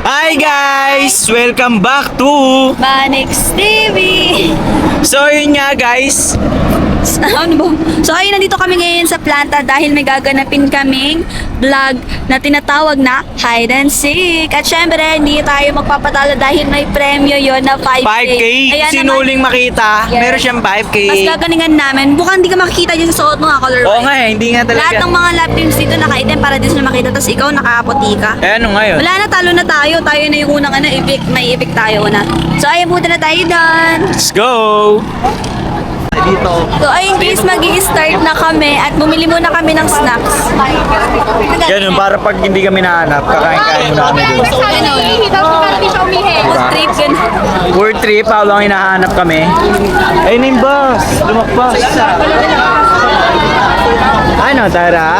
Hi guys! Welcome back to... Manix TV! So yun nga guys, Ano ba? So ayun, nandito kami ngayon sa planta dahil may gaganapin kaming vlog na tinatawag na Hide and Seek. At syempre, hindi tayo magpapatalo dahil may premyo yon na 5K. 5K. Ayan Sinuling naman, makita, Yes. meron siyang 5K. mas gagalingan namin. Bukang hindi ka makikita dyan sa suot mo, color Oo white. nga eh, hindi nga talaga. Lahat ng mga lap teams dito nakaitim para din sila makita. Tapos ikaw nakaputi ka. Eh ano ngayon? Wala na, talo na tayo. Tayo na yung unang evict. May evict tayo na. So ayun, punta na tayo doon. Let's go! Dito. So ayun guys, mag-i-start na kami at bumili muna kami ng snacks. Ganun, para pag hindi kami nahanap, kakain-kain muna kami dito. Food trip, ganun. World trip, habang hinahanap kami. Ayun yung bus, lumakbas. Ano, tara?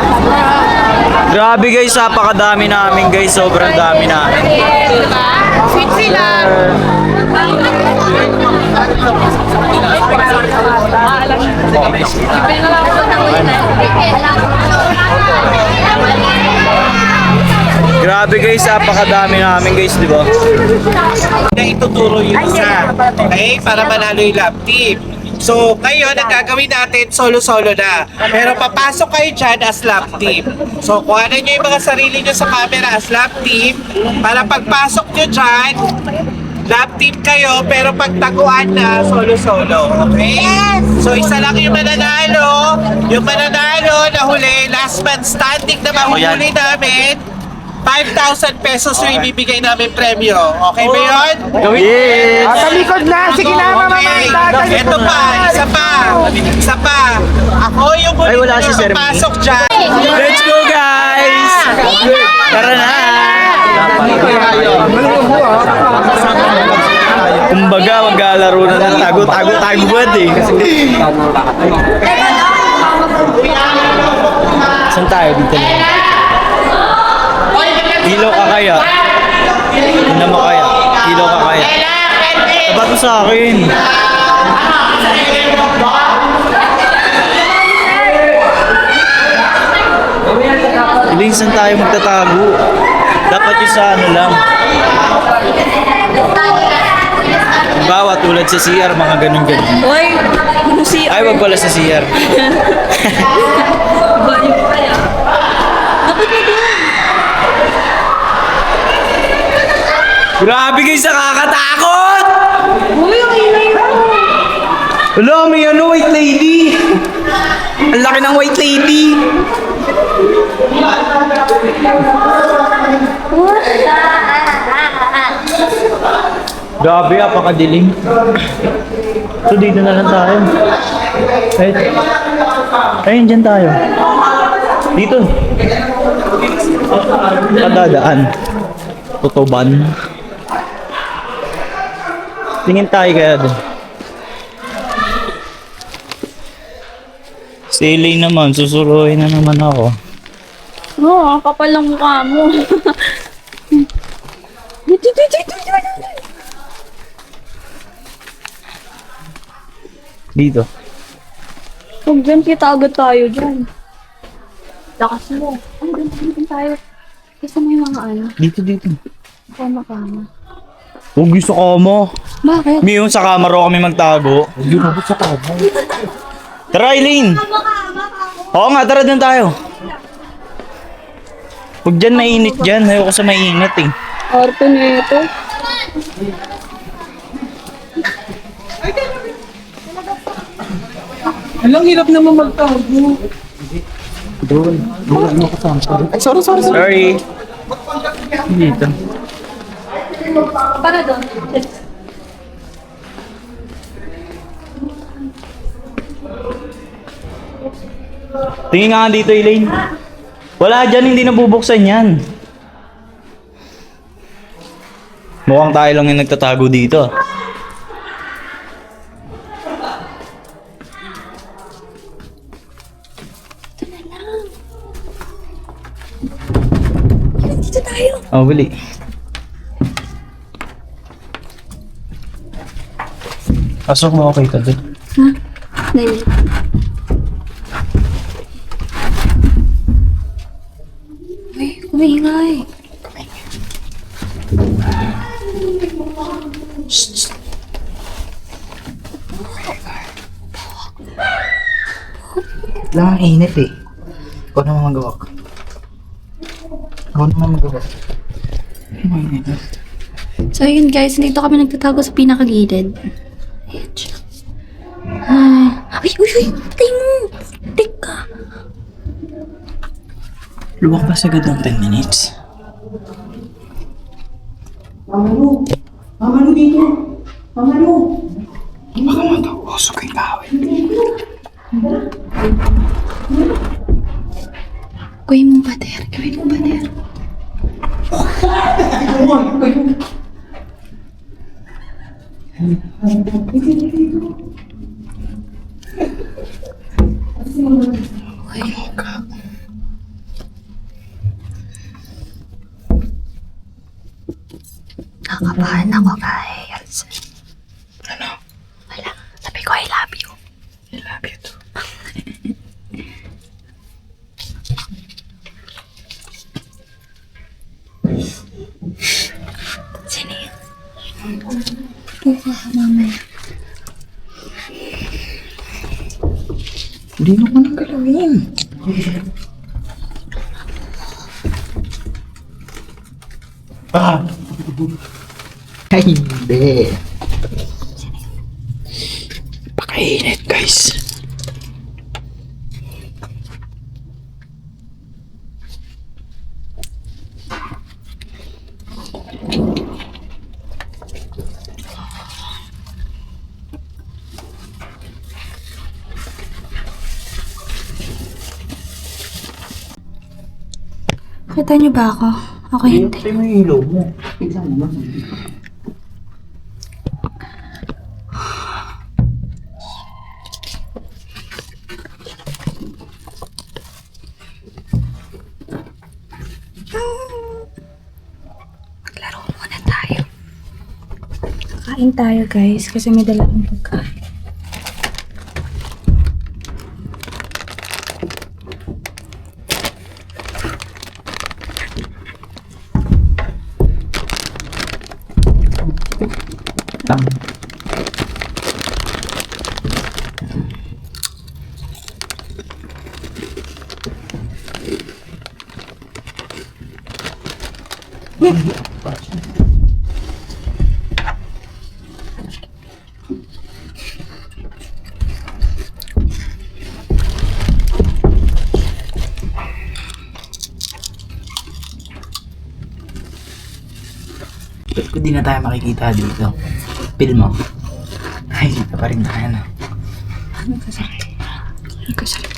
Grabe guys, napakadami namin guys, sobrang dami namin. Sweet sila. Grabe guys, napakadami namin guys, di ba? Na ituturo yung isa. Okay? Para manalo yung lab team. So, ngayon, ang gagawin natin, solo-solo na. Pero papasok kayo dyan as lab team. So, kuhanan nyo yung mga sarili nyo sa camera as lab team. Para pagpasok nyo dyan, lab team kayo, pero pagtaguan na, solo-solo. Okay? So, isa lang yung mananalo. Yung mananalo na huli, last man standing na mahuhuli namin, 5,000 pesos yung ibibigay namin premyo. Okay ba yun? Yes! Talikod na. Sige na, mama. Okay. Ito pa, isa pa. Ako yung Ay, wala si Sir pasok dyan. Let's go guys! Tara na! Kumbaga, maglalaro na ng tago-tago-taguan eh. Saan tayo dito na? Kilo ka kaya? Hindi mo kaya? Kilo ka kaya? Dapat mo sa akin. Iling saan tayo magtatago? Dapat yung sa ano lang. Bawa tulad sa CR, mga ganun-ganun. Uy, ano si... Ay, wag pala sa CR. Balik kaya. Dapat na doon. Grabe guys, nakakatakot! Uy, ang ingay mo. Wala, may ano, white lady. Ang laki ng white lady. Grabe, apakadilim. So, dito na lang tayo. Ayun, dyan tayo. Dito. Padadaan. Tutuban. Tingin tayo kaya doon. Sailing naman, susuruhin na naman ako. Oo, kapal ng mukha mo. Dito. Huwag dyan, kita agad tayo dyan. Lakas mo. Ay, dyan tayo. Kasi may mga ano, Dito. kama-kama. Huwag yung sa kama. Bakit? Yung sa kama raw kami magtago. Huwag yung mabot sa kama. Tara, Eileen! Oo nga, tara dun tayo. Huwag dyan mainit dyan. Ayoko sa mainit eh. Arte nito. Alang hirap naman magtago. Sorry. Dito. Para doon. Tingin nga dito, Elaine. Wala dyan, hindi nabubuksan yan. Mukhang tayo lang yung nagtatago dito. Dito tayo. Oh, bili. Pasok mo, okay ka dun. Dali. Uy, kumingay. Lang ang init eh. Ikaw naman magawa. Ikaw naman magawa. Ano init? So yun guys, dito kami nagtatago sa pinakagilid. Ayan siya. Ay, uy, patay mo! Teka. Luwak pa sagad ng 10 minutes. Mamalo dito. Mamalo. Baka matapos ko yung kahoy. Gawin mong pader. Gawin mong pader. Nakabahan ako guys. Ano? Wala. Sabi ko I love you. I love you too. Sino yun? Buka mamaya. Hindi mo ko nang galawin. Ay, hindi. Pakainit, guys. Kita niyo ba ako? Ako hindi. Patay mo yung ilaw mo. Tignan mo. Maglaro muna tayo. Kain tayo guys kasi may dala akong pagkain. Ba't ko di na tayo makikita dito? Pil mo. Ay, dito pa rin tayo na. Nagkasakit. Nagkasakit.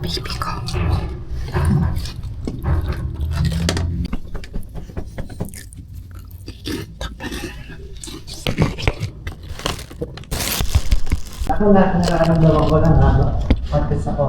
Baby ko. Ako lahat ng nararamdaman ko lang ako. Patis ako.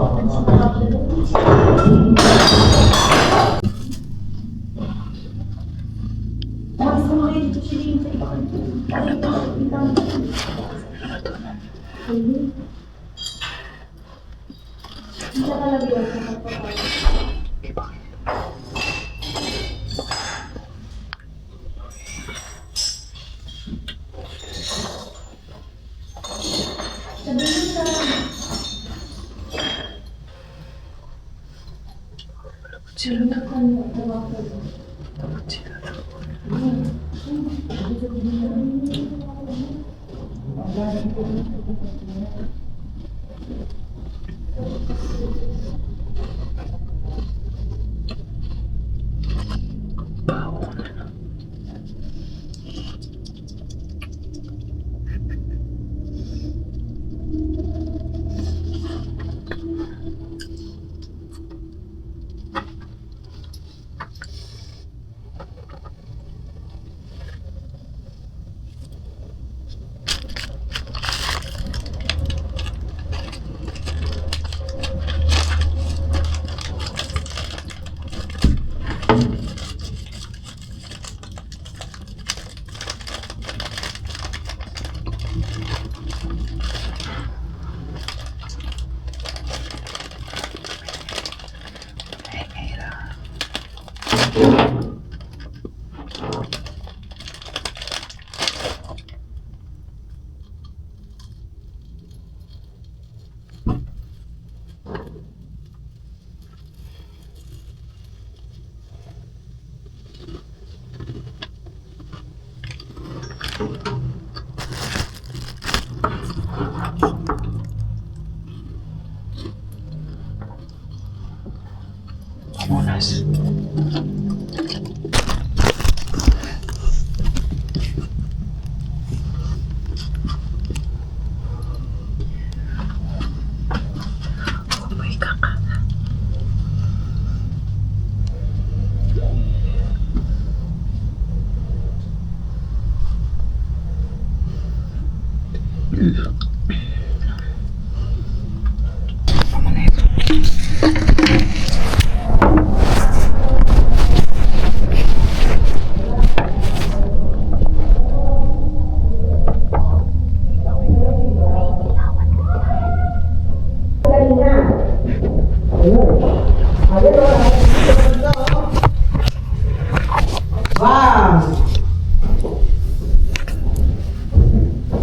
Wow!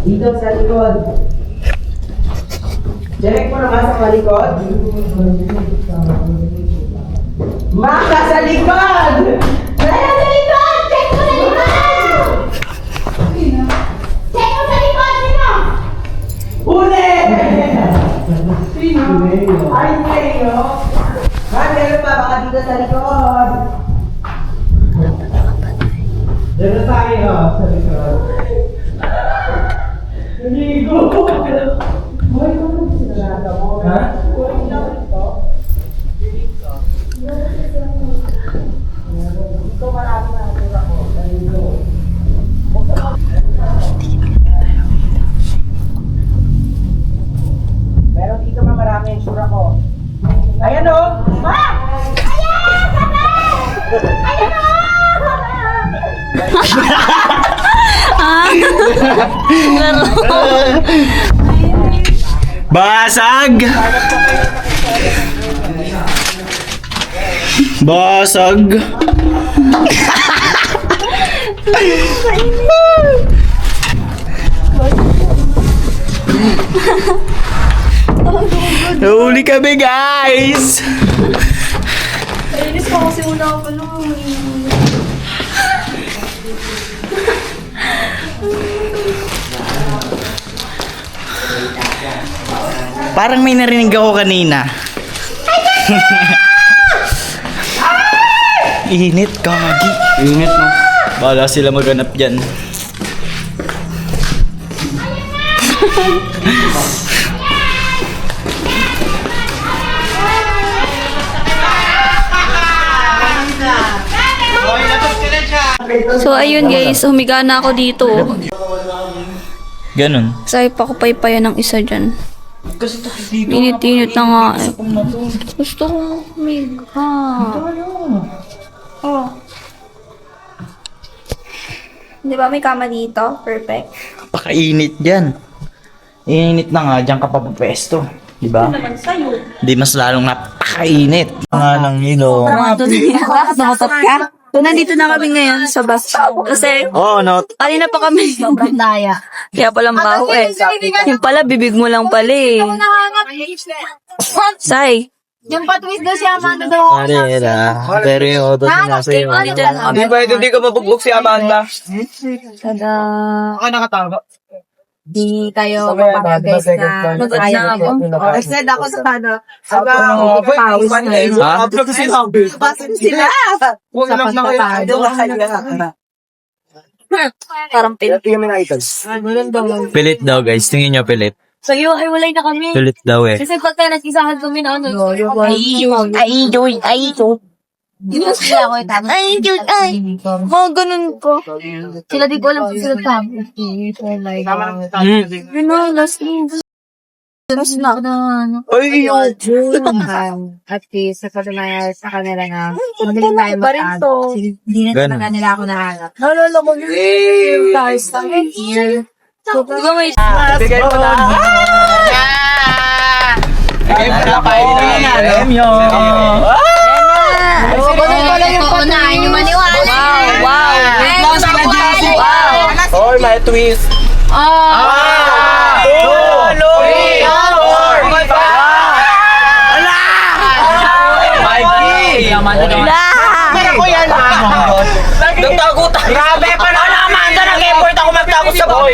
Dito sa likod. Direct mo naman sa malikod. Maka sa likod! Kaya sa likod! Check mo sa likod! Check mo sa likod! Sino? Huli! Sino? Ay, Mayo! Meron pa, baka dito sa likod. Dito tayo sa likod. Amigo! Boy, ano sinarada mo? Ha? Ito marami na ako. Meron dito nga marami yung sura ko. Ayan o! Ma! Ayan! Ayan o! Basag! Basag! Nahuli kami, guys! Kainis pa kasi wala pa lang. Parang may narinig ako kanina. Init, kagi. Init, no? Bahala sila maghanap dyan. So ayun guys, humiga na ako dito. Ganun. Say pa ko paypayan ng isa dyan. Init-init na nga eh. Gusto kong humiga. Oh. Di ba may kama dito? Perfect. Pakainit dyan. Init na nga, dyan ka papapesto. Di ba? Naman sa'yo. Di mas lalong napakainit. Nga ng ilong. Bakit nakatot ka? So, nandito na kami ngayon sa bus stop. Kasi, Oh, no. kanina pa kami. Sobrang daya. Kaya palang baho eh. Yung pala, bibig mo lang pala eh. Say. Yung patwist daw si Amanda daw. Pero yung auto na nasa iyo. Hindi ba ito, hindi ka mabugbog si Amanda? Tada. Ako nakatawa. Di tayo mapapagay na. Magod na ako. Extend ako sa ano. Pawis na yun. Ha? Upload ko sila. Sila. Huwag lang na kayo. Parang pin. Ito yung mga items. Pilit daw, guys. Tingin nyo pilit. So yun, ay walay na kami. Pilit daw eh. Kasi pagka nag-isahan kami na ano. Ay, Dito sila ako itama. Ay, mga ganun ko. Sila di ko alam kung sila tama. Yun na, last na. Ay, yun. At least, sa kanila na, madaling tayo mataas. Hindi na Ganun. talaga nila ako nahanap. Nalala ko yun. Guys, here. Bigay mo na. Bigay mo na premyo. Wow. May twist. Grabe, paano naman ka nag-effort ako magtago sa buhay?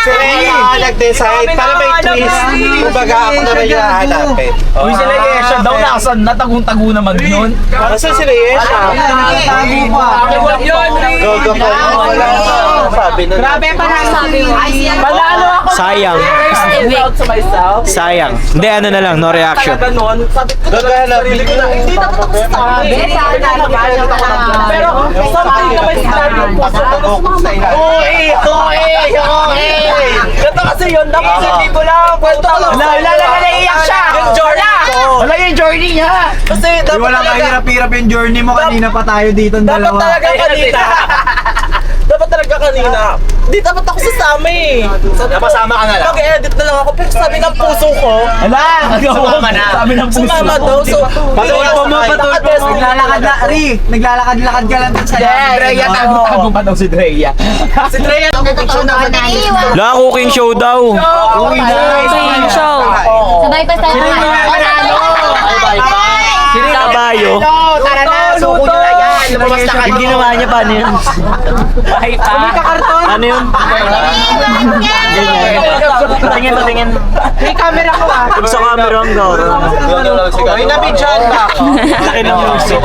Sila nag-decide para may twist. Kumbaga ako na rin yung hahanapin. Uy, sila Yesha daw nasan? Natagong-tago naman yun. Nasaan sila Yesha? Go. Sabi na. Grabe, Panalo ako. Sayang. Sayang. Hindi, ano na lang, no reaction. Gagana. Hindi dapat ako sa tabi. Pero something naman sinabi yung puso ko. Ganto kasi yun, dapat hindi ko lang kwento ko lang. Naiiyak siya. Yung journey ko. Wala yung journey niya. Kasi dapat Wala talaga. kang hirap-hirap yung journey mo. Kanina pa tayo dito ang Dapat dalawa. talaga kanina. Dapat talaga kanina. Di dapat ako sasama eh. Napasama ka na lang. Mag-edit na lang ako. Pero sabi ng puso ko. Ala! Sumama na. Sabi ng puso. Sumama daw. So, Patulpo mo. Naglalakad na, Ri. Naglalakad-lakad ka lang sa Drea. Tago pa daw si Drea. Si Drea. La, cooking show daw. Cooking show. Sabay pa tayo. Sino yung kabayo? Tara na. Suko nyo na yan. Lumabas na kayo. Yung ginawa niya, paano yun? Ano yun? Ganyan. Tingin. May camera ko ah. Pag sa camera ang gawin. May nabidyan ba ako? Laki ng muso.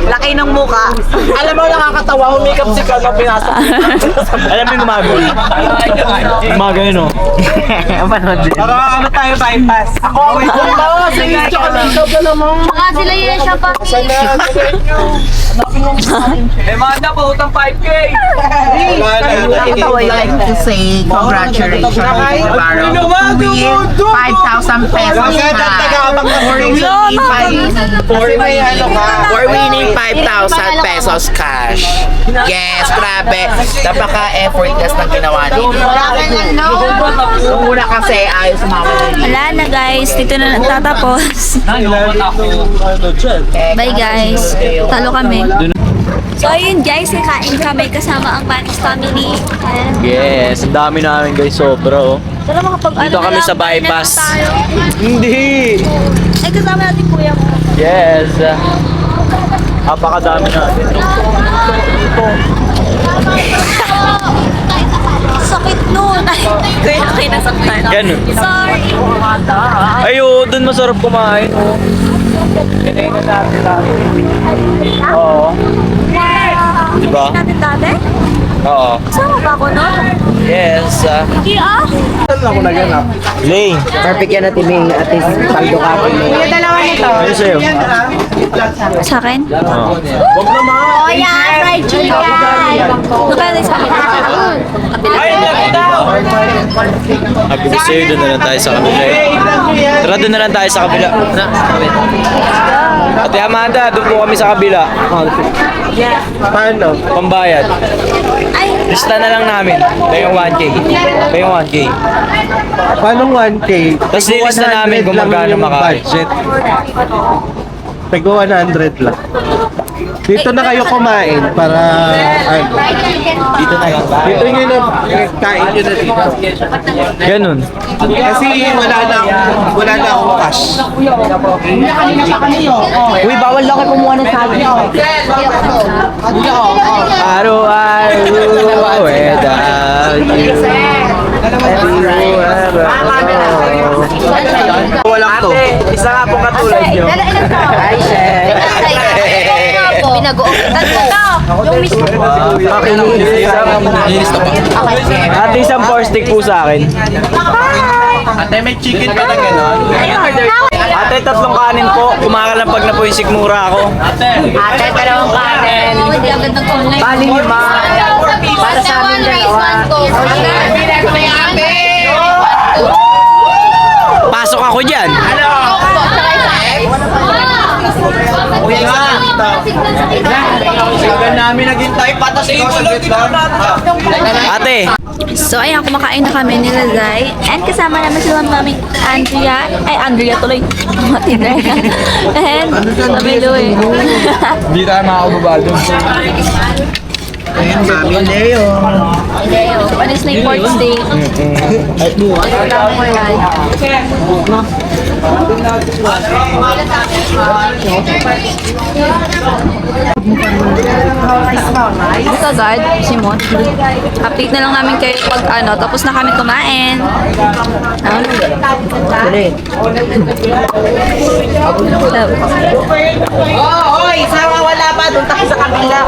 Laki ng muka. Alam mo nakakatawa. Humikap si Kano. Pinasok. Alam mo yung gumagol? Gumagol, no? Panood din. Para ano tayo bypass? Ako. Sila yung siya pa. I would like to say congratulations to Navarro. With 5,000 pesos For winning 5,000 pesos cash. Yes, grabe. Napaka-effortless ng ginawa niyo. Una kasi ayos sumama Wala na guys, dito na natatapos. Bye guys, talo kami. So ayun guys, nakain kami kasama ang Manis family. And Yes, ang dami namin guys, sobra oh. tara makapag Dito kami sa bypass. Hindi! Ay kasama natin kuya mo. Yes! Napakadami natin. Sakit nun. Ay, kuya nasaktan. Ganun. Sorry. Ayo, dun masarap kumain. Oo. Diba? Natin dati? Oo. Kasama ba ako nun? Yes. Hindi ah. Lane. Perfect yan natin may ating saldo ka. Ano sa'yo? Sa akin? Oo. Oh yeah, fried chicken. Nakala sa akin. Sabi ko sa'yo, doon na lang tayo sa kabila. Tara, doon na lang tayo sa kabila. Ate Amanda, doon po kami sa kabila. Paano? Pambayad. Ay, Lista na lang namin. Kayong 1K. Kayong 1K. Paano 1K? Tapos lilista namin kung magkano makain. budget. Pego 100 lang. Dito na kayo kumain para ano. Dito na lang tayo. Dito nyo na kain nyo na dito. Ganun. Kasi wala na akong cash. Uy, bawal lang kayo kumuha ng sabi. Araw-araw without you. Walang to. Isa nga pong katulad nyo. Pinag-uukitan ko to. Yung mismo. Ate, isang 4 stick po sa akin. Ate, may chicken ka na gano'n? Ate, 3 kanin po. Kumakalampag na po yung sikmura ako. Ate, dalawang kanin. Hindi agad nag-online. Bali nyo ma. Para sa amin dalawa. Pasok ako dyan. Ano? Tagal namin naghintay, patas ikaw saglit lang. Ate, So, ayan, kumakain na kami nila Zay. And kasama naman sila mami Andrea tuloy. Mati Andrea. And kami Louie. Hindi tayo makakababa doon. Ayan, Mami Leo. Leo, ano is na yung fourth day? Ito guard, Simon. Update na lang namin kayo pag ano, tapos na kami kumain. Oo, oy, sama wala pa. Doon tayo sa kabila.